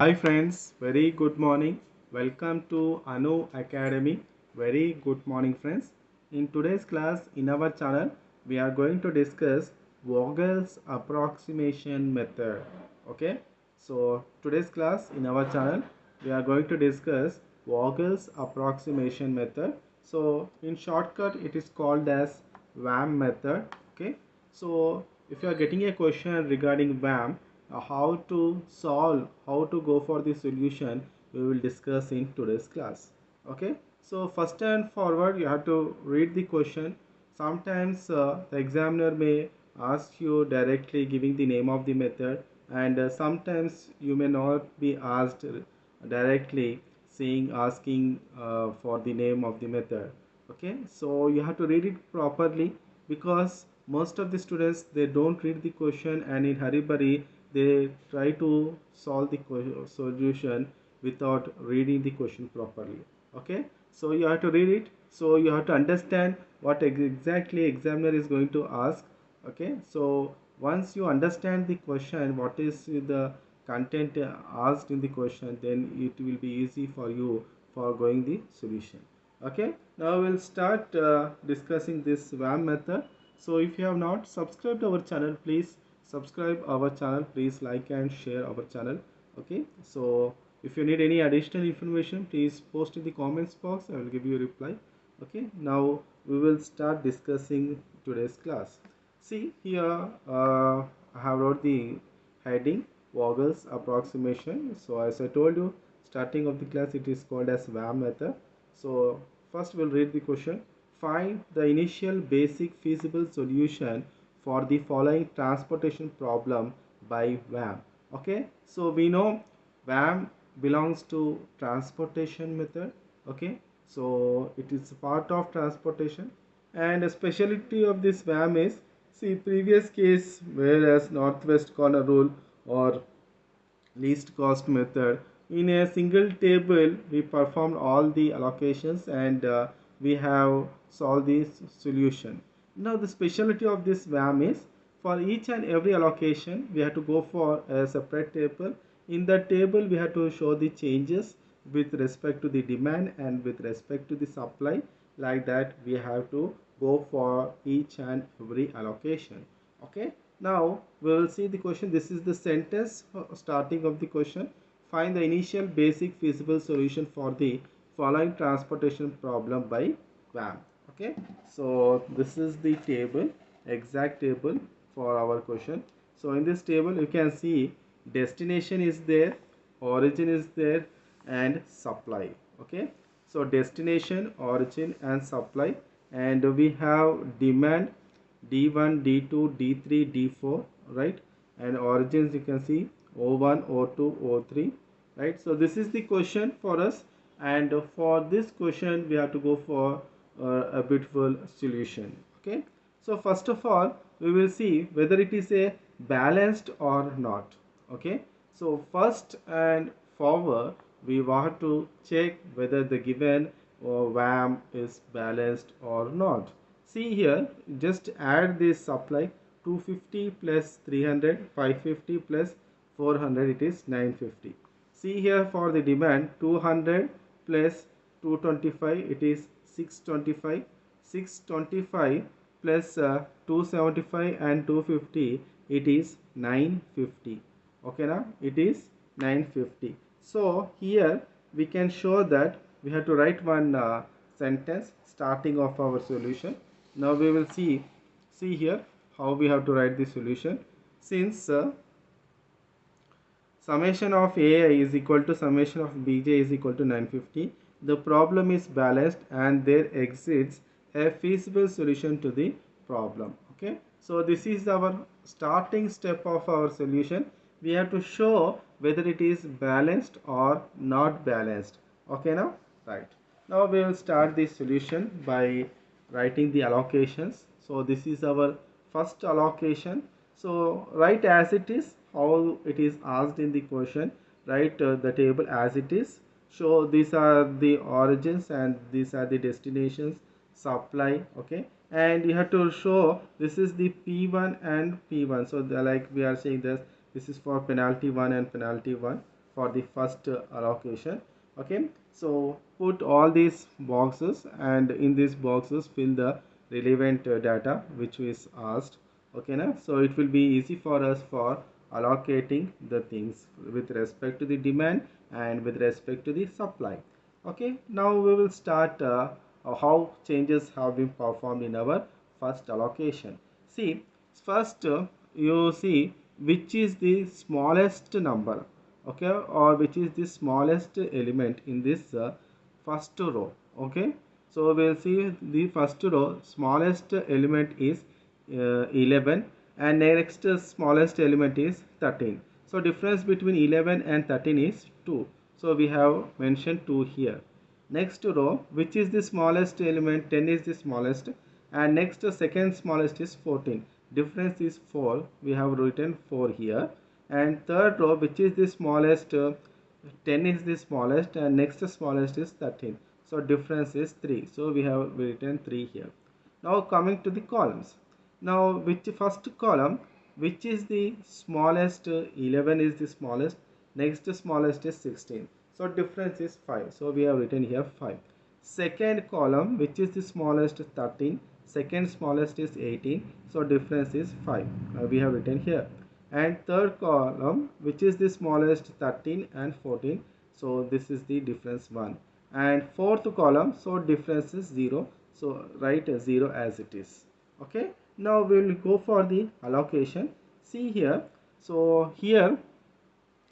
Hi friends, very good morning. Welcome to Anu Academy. Very good morning friends. In today's class in our channel, we are going to discuss Vogel's approximation method. Okay, so today's class in our channel, we are going to discuss Vogel's approximation method. So in shortcut, it is called as VAM method. Okay, so if you are getting a question regarding VAM, how to solve, how to go for the solution, we will discuss in today's class. Okay, so first and forward you have to read the question. Sometimes the examiner may ask you directly giving the name of the method, and sometimes you may not be asked directly saying asking for the name of the method. Okay, so you have to read it properly, because most of the students they don't read the question, and in hurry burry they try to solve the solution without reading the question properly. Okay, so you have to read it, so you have to understand what exactly examiner is going to ask. Okay, so once you understand the question, what is the content asked in the question, then it will be easy for you for going the solution. Okay, now we'll start discussing this VAM method. So if you have not subscribed our channel, please subscribe our channel, please like and share our channel. Okay, so if you need any additional information, please post in the comments box, I will give you a reply. Okay, now we will start discussing today's class. See here, I have wrote the heading Vogel's approximation. So as I told you, starting of the class, it is called as VAM method. So first we'll read the question. Find the initial basic feasible solution for the following transportation problem by VAM. Okay, so we know VAM belongs to transportation method. Okay, so it is part of transportation, and a specialty of this VAM is, see, previous case whereas northwest corner rule or least cost method, in a single table we performed all the allocations, and we have solved this solution. Now the specialty of this VAM is, for each and every allocation we have to go for a separate table. In that table we have to show the changes with respect to the demand and with respect to the supply. Like that we have to go for each and every allocation. Okay, now we will see the question. This is the sentence starting of the question. Find the initial basic feasible solution for the following transportation problem by VAM. Okay, so this is the table, exact table for our question. So in this table you can see destination is there, origin is there, and supply. Okay, so destination, origin and supply, and we have demand D1, D2, D3, D4, right? And origins you can see O1, O2, O3, right? So this is the question for us, and for this question we have to go for a beautiful solution. Okay, so first of all we will see whether it is a balanced or not. Okay, so first and forward we want to check whether the given VAM is balanced or not. See here, just add this supply, 250 plus 300, 550 plus 400, it is 950. See here for the demand, 200 plus 225, it is 625. 625 plus 275 and 250, it is 950. Okay, now it is 950. So here we can show that we have to write one sentence starting of our solution. Now we will see here how we have to write the solution. Since summation of ai is equal to summation of bj is equal to 950, the problem is balanced and there exists a feasible solution to the problem. Okay, so this is our starting step of our solution. We have to show whether it is balanced or not balanced. Okay, now right, now we will start the solution by writing the allocations. So this is our first allocation. So write as it is, how it is asked in the question. Write the table as it is. So these are the origins and these are the destinations, supply. Okay, and you have to show this is the P1 and P1. So like we are saying this is for penalty 1 and penalty 1. for the first allocation. Okay, so put all these boxes, and in these boxes fill the relevant data which is asked. Okay, now so it will be easy for us for allocating the things with respect to the demand and with respect to the supply. Okay, now we will start how changes have been performed in our first allocation. See, first you see which is the smallest number, okay, or which is the smallest element in this first row. Okay, so we'll see the first row smallest element is 11, and next smallest element is 13. So difference between 11 and 13 is 2. So we have mentioned 2 here. Next row, which is the smallest element? 10 is the smallest, and next second smallest is 14. Difference is 4. We have written 4 here. And third row, which is the smallest? 10 is the smallest, and next smallest is 13. So difference is 3. So we have written 3 here. Now coming to the columns. Now which first column, which is the smallest? 11 is the smallest, next smallest is 16. So difference is 5. So we have written here 5. Second column, which is the smallest? 13. Second smallest is 18. So difference is 5. We have written here. And third column, which is the smallest? 13 and 14. So this is the difference 1. And fourth column, so difference is 0. So write 0 as it is. Okay. Now we will go for the allocation. See here. So here,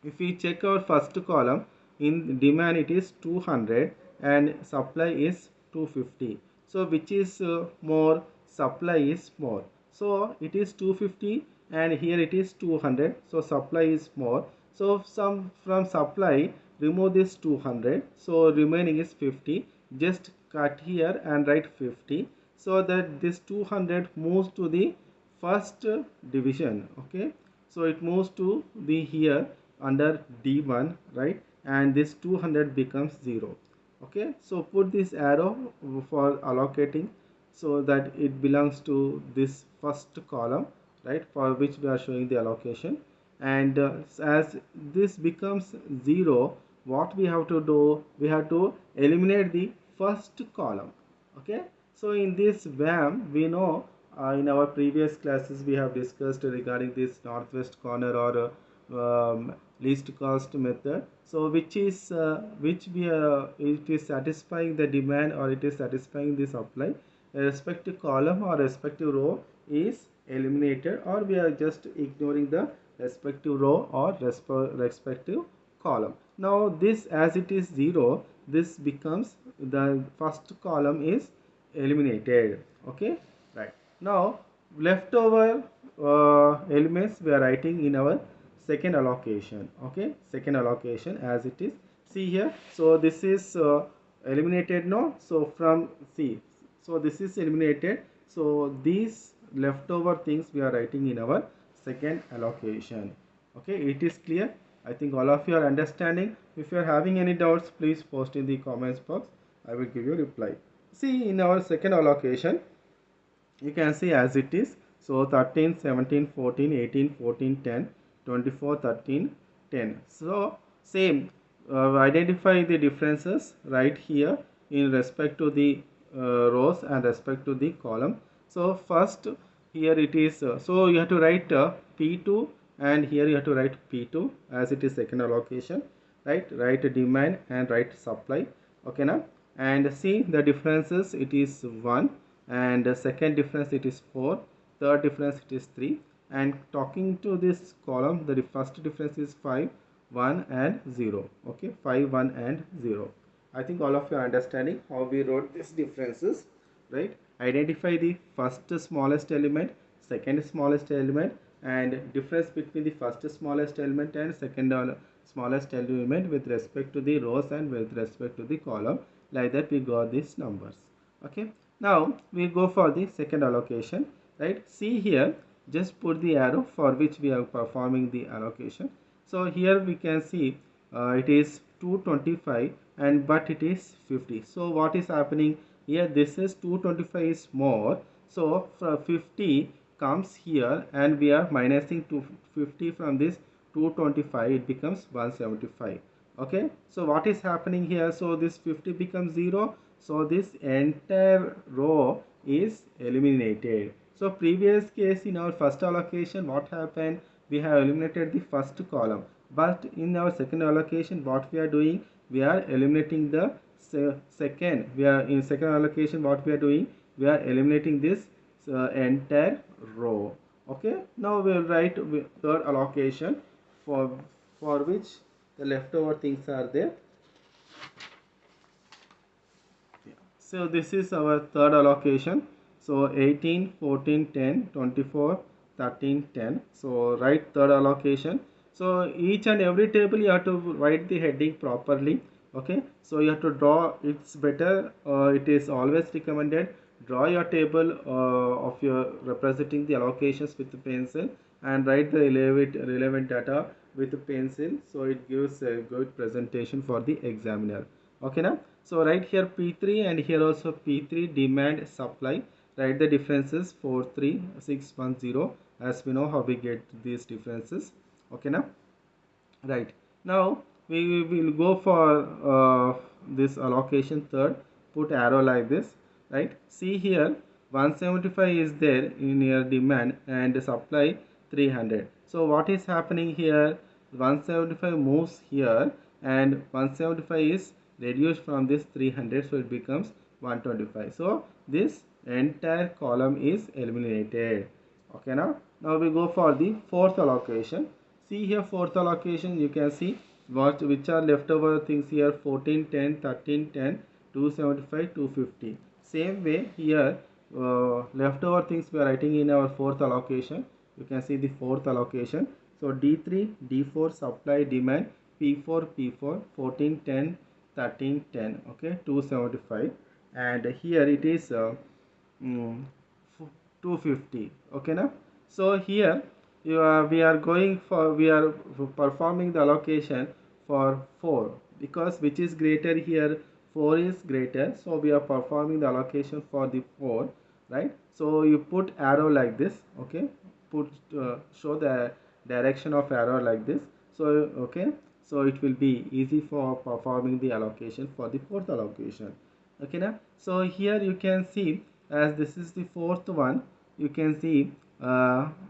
if we check our first column, in demand it is 200 and supply is 250. So which is more? Supply is more. So it is 250 and here it is 200. So supply is more. So some from supply remove this 200. So remaining is 50. Just cut here and write 50, so that this 200 moves to the first division. Okay, so it moves to the here under D1, right, and this 200 becomes 0. Okay, so put this arrow for allocating so that it belongs to this first column, right, for which we are showing the allocation. And as this becomes 0, what we have to do? We have to eliminate the first column. Okay, so in this VAM, we know in our previous classes we have discussed regarding this northwest corner or least cost method. So which is it is satisfying the demand or it is satisfying the supply. A respective column or respective row is eliminated, or we are just ignoring the respective row or respective column. Now this, as it is 0, this becomes the first column is eliminated. Okay, right. Now leftover elements we are writing in our second allocation. Okay, second allocation as it is. See here, so this is eliminated. No, so from C, so this is eliminated. So these leftover things we are writing in our second allocation. Okay, it is clear. I think all of you are understanding. If you are having any doubts, please post in the comments box. I will give you reply. See, in our second allocation, you can see as it is. So 13, 17, 14, 18, 14, 10, 24, 13, 10. So same, identify the differences right here in respect to the rows and respect to the column. So first here it is, so you have to write P2, and here you have to write P2 as it is second allocation, right? Write demand and write supply. Okay, now, and see the differences, it is 1, and the second difference it is 4, third difference it is 3, and talking to this column, the first difference is 5, 1 and 0. Okay, 5, 1 and 0. I think all of you are understanding how we wrote these differences, right? Identify the first smallest element, second smallest element, and difference between the first smallest element and second smallest element with respect to the rows and with respect to the column. Like that we got these numbers. Okay, now we go for the second allocation, right? See here, just put the arrow for which we are performing the allocation. So here we can see it is 225 and but it is 50. So what is happening here? This is 225 is more, so 50 comes here and we are minusing 250 from this 225, it becomes 175. Okay, so what is happening here? So this 50 becomes 0, so this entire row is eliminated. So previous case, in our first allocation, what happened? We have eliminated the first column, but in our second allocation, what we are doing, we are eliminating the second. We are in second allocation, what we are doing, we are eliminating this entire row. Okay, now we will write third allocation for which the leftover things are there. So this is our third allocation. So 18, 14, 10, 24, 13, 10. So write third allocation. So each and every table you have to write the heading properly. Okay. So you have to draw. It's better. It is always recommended. Draw your table of your representing the allocations with the pencil and write the relevant data with the pencil. So it gives a good presentation for the examiner. Okay now. So right here P3 and here also P3, demand supply. Write the differences 43610, as we know how we get these differences. Okay now. Right. Now we will go for this allocation third. Put arrow like this. Right. See here 175 is there in your demand and supply 300. So what is happening here? 175 moves here and 175 is reduced from this 300, so it becomes 125. So this entire column is eliminated. Okay now we go for the fourth allocation. See here fourth allocation, you can see which are leftover things here: 14, 10, 13, 10, 275, 250. Same way here leftover things we are writing in our fourth allocation. You can see the fourth allocation. So D3, D4, supply, demand, P4, P4, 14, 10, 13, 10. Okay, 275. And here it is mm, 250. Okay now. So here we are performing the allocation for 4, because which is greater here, 4 is greater, so we are performing the allocation for the 4, right? So you put arrow like this. Okay, put show the direction of arrow like this. So okay, so it will be easy for performing the allocation for the fourth allocation. Okay now. So here you can see, as this is the fourth one, you can see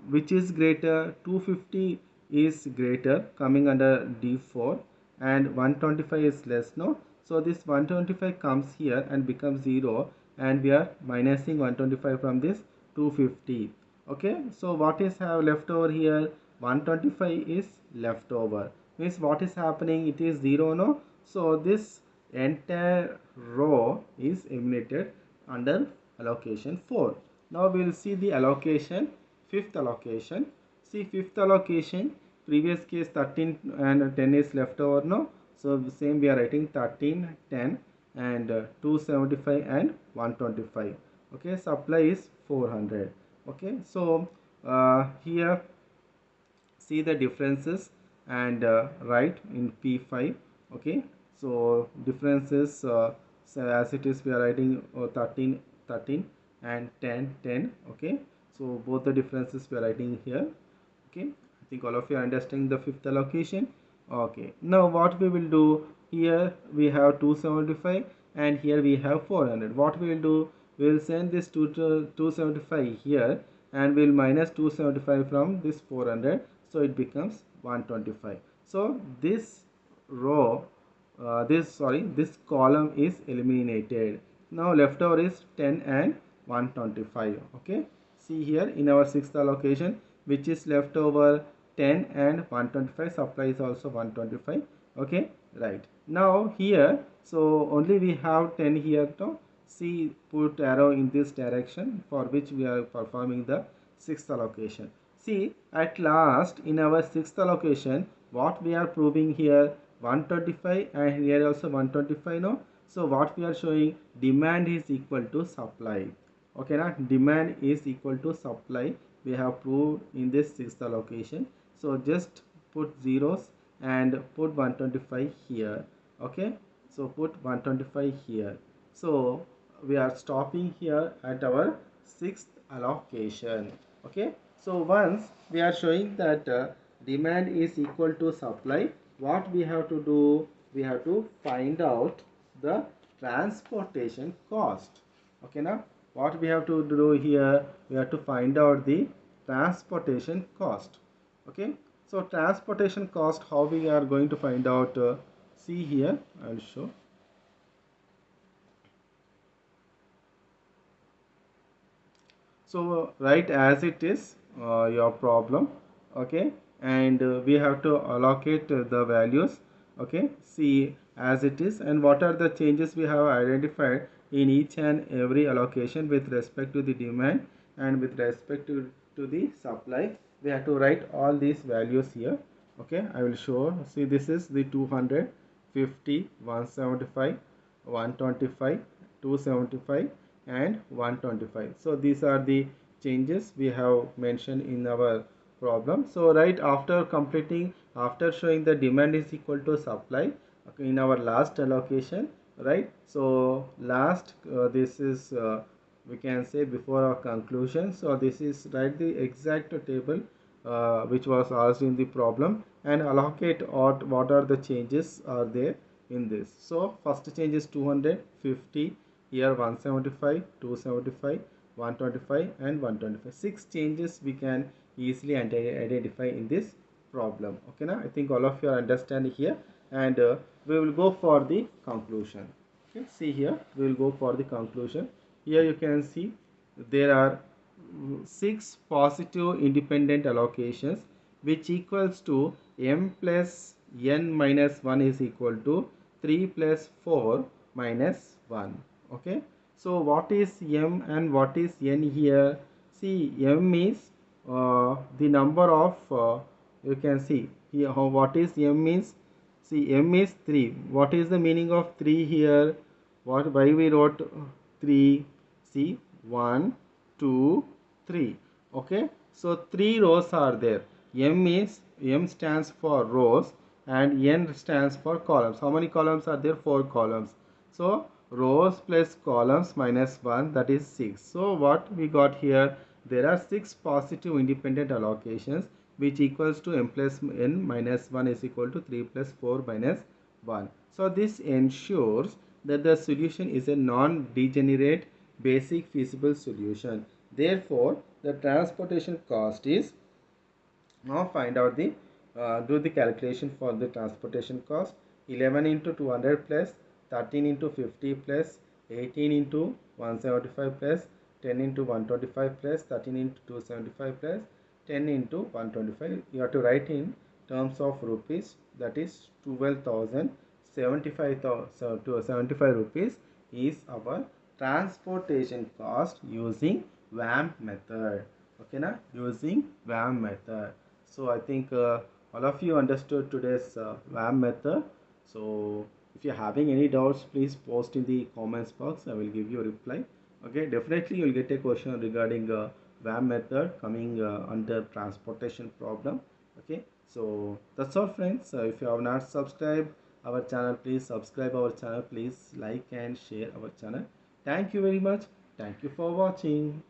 which is greater. 250 is greater, coming under D4, and 125 is less, no? So this 125 comes here and becomes 0, and we are minusing 125 from this 250. Okay, so what is have left over here? 125 is left over, means what is happening, it is 0, no? So this entire row is eliminated under allocation 4. Now we will see the allocation, fifth allocation. See fifth allocation, previous case 13 and 10 is left over, no? So the same we are writing 13, 10 and 275 and 125. Okay, supply is 400. Okay, so here see the differences and write in P5. Okay, so differences so as it is we are writing 13, 13 and 10, 10. Okay, so both the differences we are writing here. Okay, I think all of you are understanding the fifth allocation. Okay, now what we will do, here we have 275 and here we have 400. What we will do, we will send this 275 here and we will minus 275 from this 400, so it becomes 125. So this row this column is eliminated. Now leftover is 10 and 125. Okay, see here in our sixth allocation, which is left over 10 and 125, supply is also 125. Okay, right. Now here, so only we have 10 here to see, put arrow in this direction for which we are performing the sixth allocation. See, at last in our sixth allocation, what we are proving here, 125 and here also 125, no? So what we are showing, demand is equal to supply. Okay now, demand is equal to supply, we have proved in this sixth allocation. So just put zeros and put 125 here. Okay, so put 125 here. So we are stopping here at our sixth allocation. Okay, so once we are showing that demand is equal to supply, what we have to do? We have to find out the transportation cost. Okay, now what we have to do here? We have to find out the transportation cost. Okay, so transportation cost, how we are going to find out? See here, I will show. So write as it is your problem. Okay, and we have to allocate the values. Okay, see as it is, and what are the changes we have identified in each and every allocation with respect to the demand and with respect to the supply. We have to write all these values here. Okay, I will show. See, this is the 200, 50, 175, 125, 275 and 125. So these are the changes we have mentioned in our problem. So right after completing, after showing the demand is equal to supply, okay, in our last allocation, right? So last this is we can say before our conclusion. So this is write the exact table which was asked in the problem and allocate what are the changes are there in this. So first change is 250, here 175, 275, 125 and 125. Six changes we can easily identify in this problem. Okay, now I think all of you are understanding here, and we will go for the conclusion. Okay, see here, we will go for the conclusion. Here you can see there are six positive independent allocations which equals to m plus n minus 1 is equal to 3 plus 4 minus 1. Okay, so what is m and what is n here? See, m is the number of you can see here how what is m is. See, m is 3. What is the meaning of 3 here? What, why we wrote 3? See, 1 2 3. Okay, so 3 rows are there. M stands for rows and n stands for columns. How many columns are there? 4 columns. So rows plus columns minus 1, that is 6. So what we got here? There are 6 positive independent allocations which equals to m plus n minus 1 is equal to 3 plus 4 minus 1. So this ensures that the solution is a non-degenerate basic feasible solution. Therefore, the transportation cost is, now find out the do the calculation for the transportation cost. 11 into 200 plus 13 into 50 plus 18 into 175 plus 10 into 125 plus 13 into 275 plus 10 into 125. You have to write in terms of rupees, that is 12,075 to 75 rupees is our transportation cost using VAM method. Okay, na, using VAM method. So I think all of you understood today's VAM method. So if you're having any doubts, please post in the comments box. I will give you a reply. Okay, definitely you'll get a question regarding VAM method coming under transportation problem. Okay, so that's all, friends. If you have not subscribed our channel, please subscribe our channel. Please like and share our channel. Thank you very much. Thank you for watching.